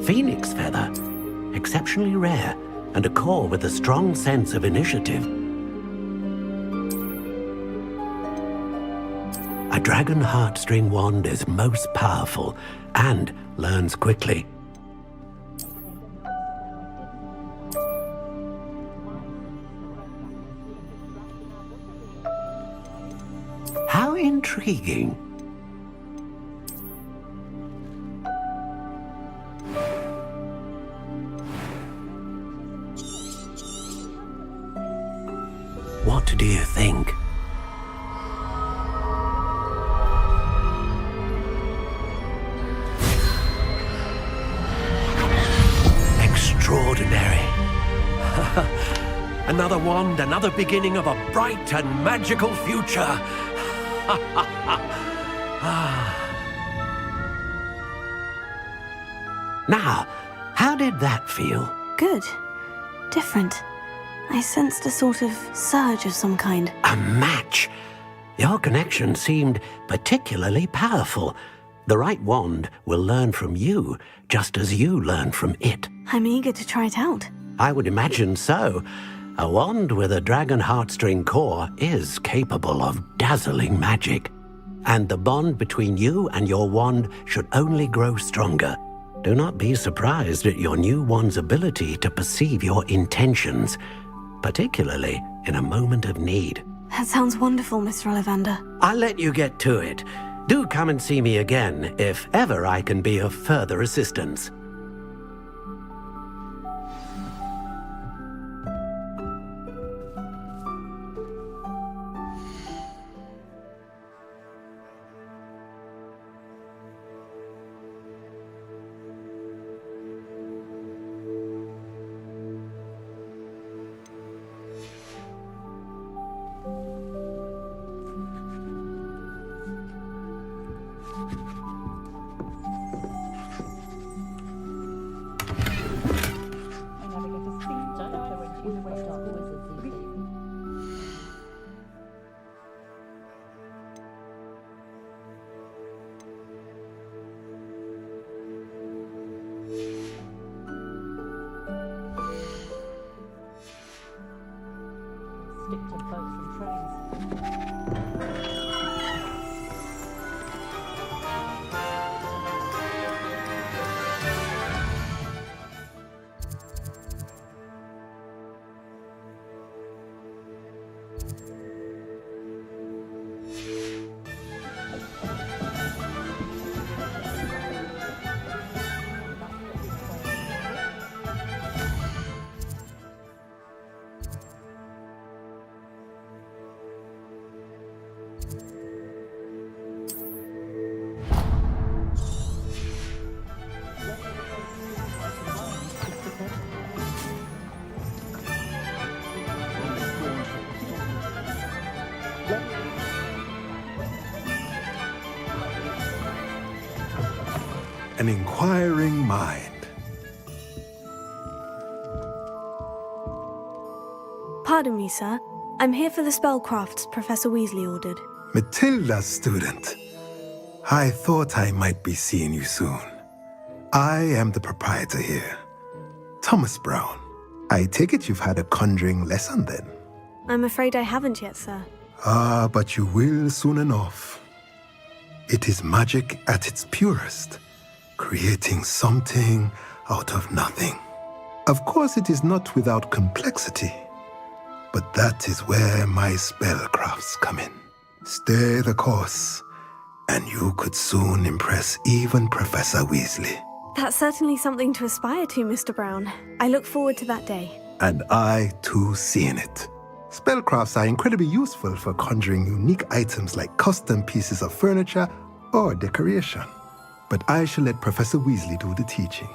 Phoenix feather. Exceptionally rare, and a core with a strong sense of initiative. A dragon heartstring wand is most powerful and learns quickly. How intriguing. What do you think? Extraordinary. Another wand, another beginning of a bright and magical future. Now, how did that feel?
Good. Different. I sensed a sort of surge of some kind.
A match? Your connection seemed particularly powerful. The right wand will learn from you, just as you learn from it.
I'm eager to try it out.
I would imagine so. A wand with a dragon heartstring core is capable of dazzling magic. And the bond between you and your wand should only grow stronger. Do not be surprised at your new wand's ability to perceive your intentions, particularly in a moment of need.
That sounds wonderful, Mr. Ollivander.
I'll let you get to it. Do come and see me again if ever I can be of further assistance.
stick to boats and trains.
An inquiring mind.
Pardon me, sir. I'm here for the spellcrafts Professor Weasley ordered.
Matilda's student. I thought I might be seeing you soon. I am the proprietor here, Thomas Brown. I take it you've had a conjuring lesson then?
I'm afraid I haven't yet, sir.
Ah, but you will soon enough. It is magic at its purest, creating something out of nothing. Of course, it is not without complexity, but that is where my spellcrafts come in. Stay the course, and you could soon impress even Professor Weasley.
That's certainly something to aspire to, Mr. Brown. I look forward to that day.
And I, too, seeing it. Spellcrafts are incredibly useful for conjuring unique items like custom pieces of furniture or decoration. But I shall let Professor Weasley do the teaching.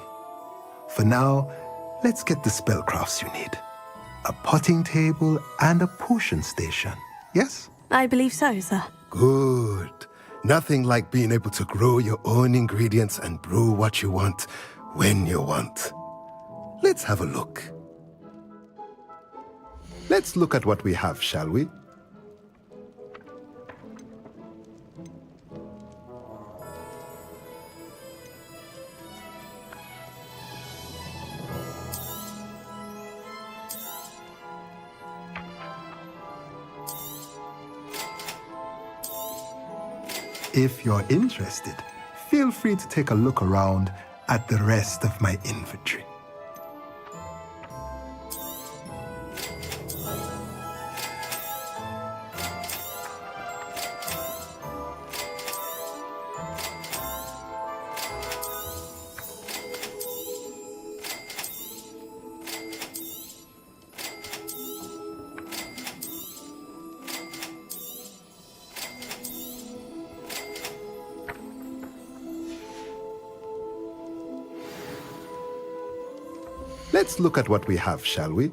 For now, let's get the spellcrafts you need. A potting table and a potion station, yes?
I believe so, sir.
Good. Nothing like being able to grow your own ingredients and brew what you want, when you want. Let's have a look. Let's look at what we have, shall we? If you're interested, feel free to take a look around at the rest of my inventory. Let's look at what we have, shall we?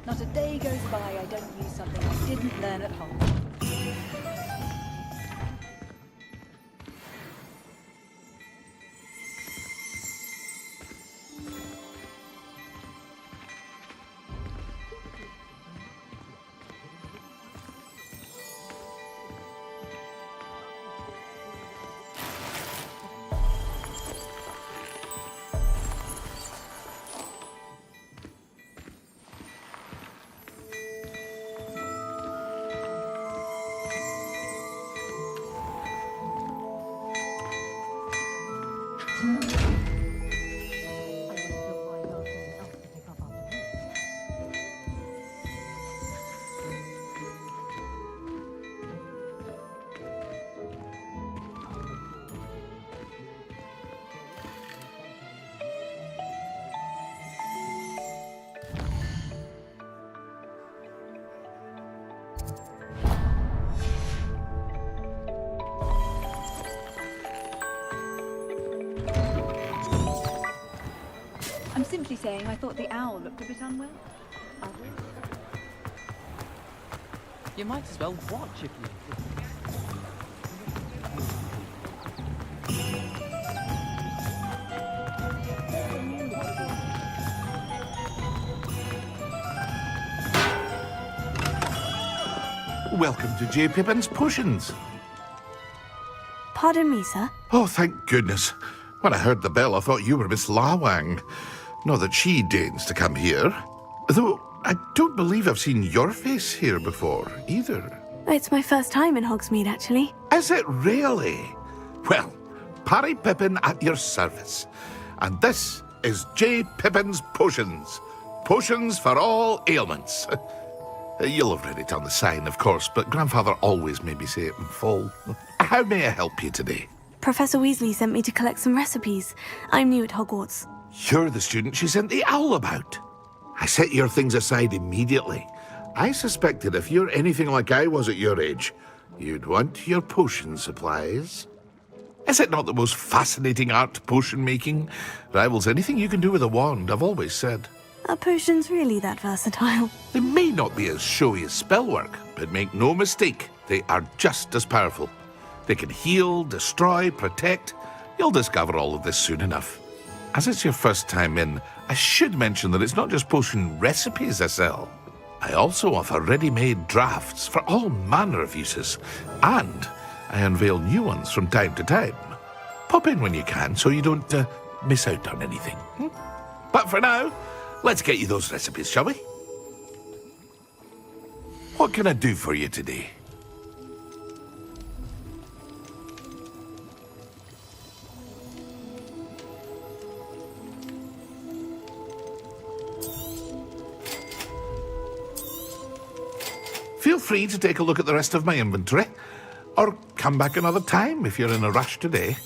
Not a day goes by I don't use something I didn't learn at home. simply saying I thought the owl looked a bit unwell.
You might as well watch if you...
Welcome to J. Pippin's Potions.
Pardon me, sir.
Oh, thank goodness. When I heard the bell, I thought you were Miss Lawang. Not that she deigns to come here. Though, I don't believe I've seen your face here before, either.
It's my first time in Hogsmeade, actually.
Is it really? Well, Parry Pippin at your service. And this is J. Pippin's Potions. Potions for all ailments. You'll have read it on the sign, of course, but Grandfather always made me say it in full. How may I help you today?
Professor Weasley sent me to collect some recipes. I'm new at Hogwarts.
You're the student she sent the owl about. I set your things aside immediately. I suspected if you're anything like I was at your age, you'd want your potion supplies. Is it not the most fascinating art, potion making? Rivals anything you can do with a wand, I've always said.
Are potions really that versatile?
They may not be as showy as spellwork, but make no mistake, they are just as powerful. They can heal, destroy, protect. You'll discover all of this soon enough. As it's your first time in, I should mention that it's not just potion recipes I sell. I also offer ready-made drafts for all manner of uses, and I unveil new ones from time to time. Pop in when you can so you don't miss out on anything. But for now, let's get you those recipes, shall we? What can I do for you today? Feel free to take a look at the rest of my inventory, or come back another time if you're in a rush today.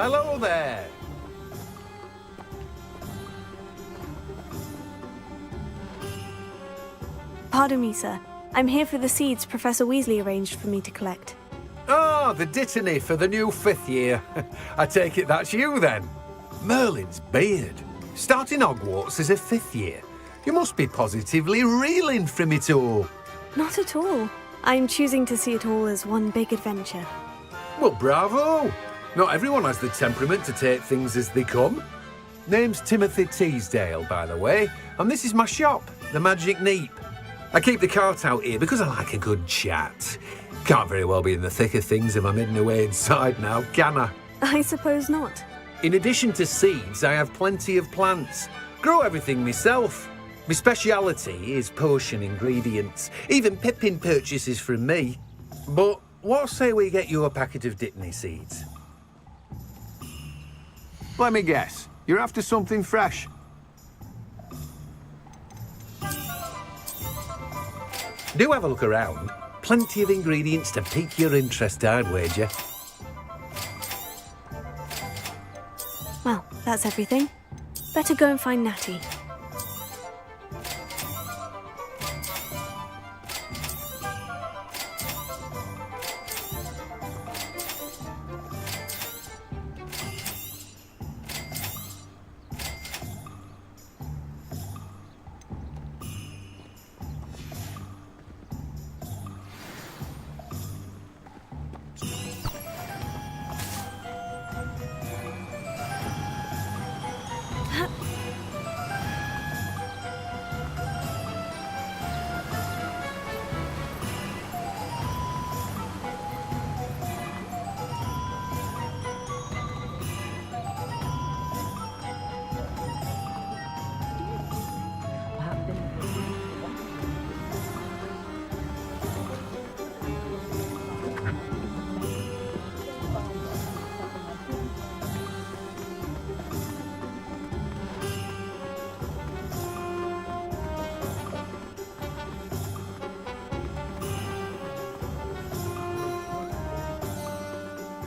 hello there.
Pardon me, sir. I'm here for the seeds Professor Weasley arranged for me to collect.
Ah, the dittany for the new 5th year. I take it that's you then. Merlin's beard. Starting Hogwarts as a 5th year. You must be positively reeling from it all.
Not at all. I'm choosing to see it all as one big adventure.
Well, bravo. Not everyone has the temperament to take things as they come. Name's Timothy Teasdale, by the way, and this is my shop, the Magic Neep. I keep the cart out here because I like a good chat. Can't very well be in the thick of things if I'm hidden away inside now, can I?
I suppose not.
In addition to seeds, I have plenty of plants. Grow everything myself. My speciality is potion ingredients. Even Pippin purchases from me. But what say we get you a packet of Dittany seeds?
Let me guess. You're after something fresh.
Do have a look around. Plenty of ingredients to pique your interest, I'd wager.
Well, that's everything. Better go and find Natty.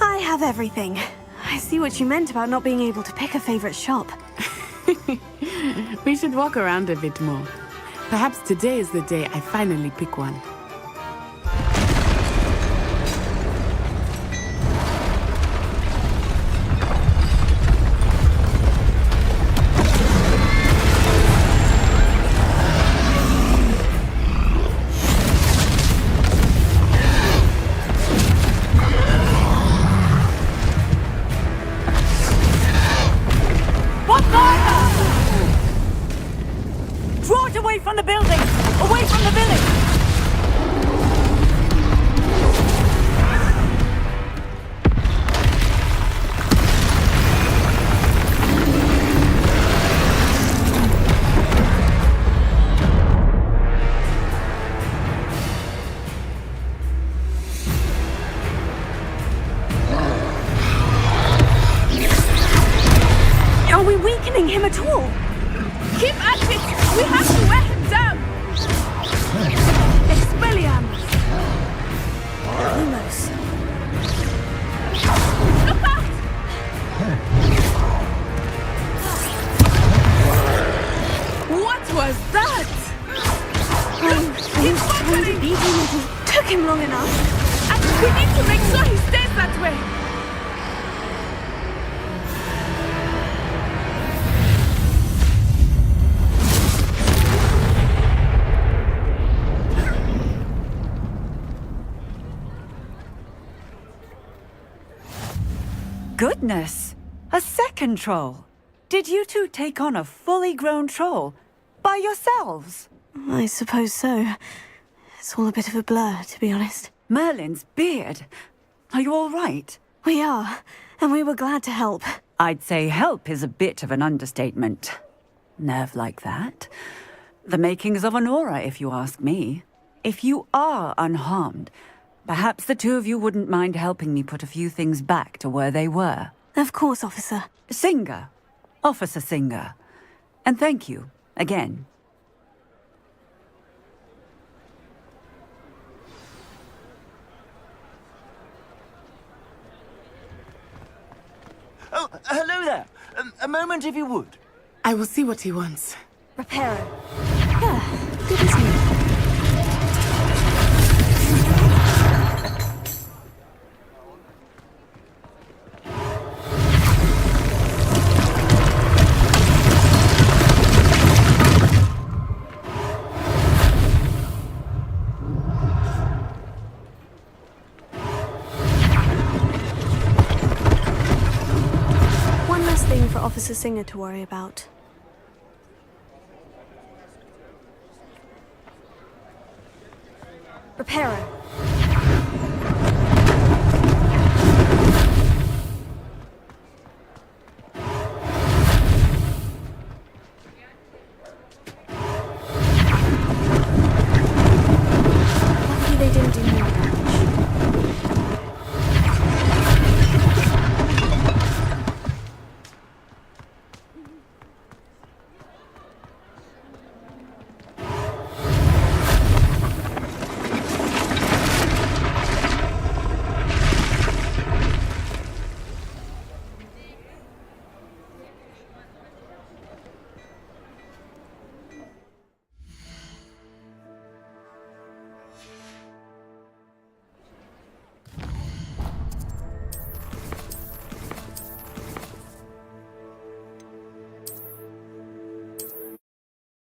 I have everything. I see what you meant about not being able to pick a favorite shop.
We should walk around a bit more. Perhaps today is the day I finally pick one.
Draw it away from the building! Away from the village!
Are we weakening him at all?
Keep at it! We have to wear him down! Expelliarmus!
Lumos.
Look out! What was that?
I was trying to beat him and it took him long enough.
And we need to make sure he stays that way!
Goodness! A second troll! Did you two take on a fully grown troll? By yourselves?
I suppose so. It's all a bit of a blur, to be honest.
Merlin's beard. Are you all right?
We are, and we were glad to help.
I'd say help is a bit of an understatement. Nerve like that. The makings of an aura, if you ask me. If you are unharmed, perhaps the two of you wouldn't mind helping me put a few things back to where they were.
Of course, officer.
Singer. Officer Singer. And thank you, again.
hello there. A moment if you would.
I will see what he wants.
Reparo.
Good as new. One less thing for Officer Singer to worry about.
Reparo.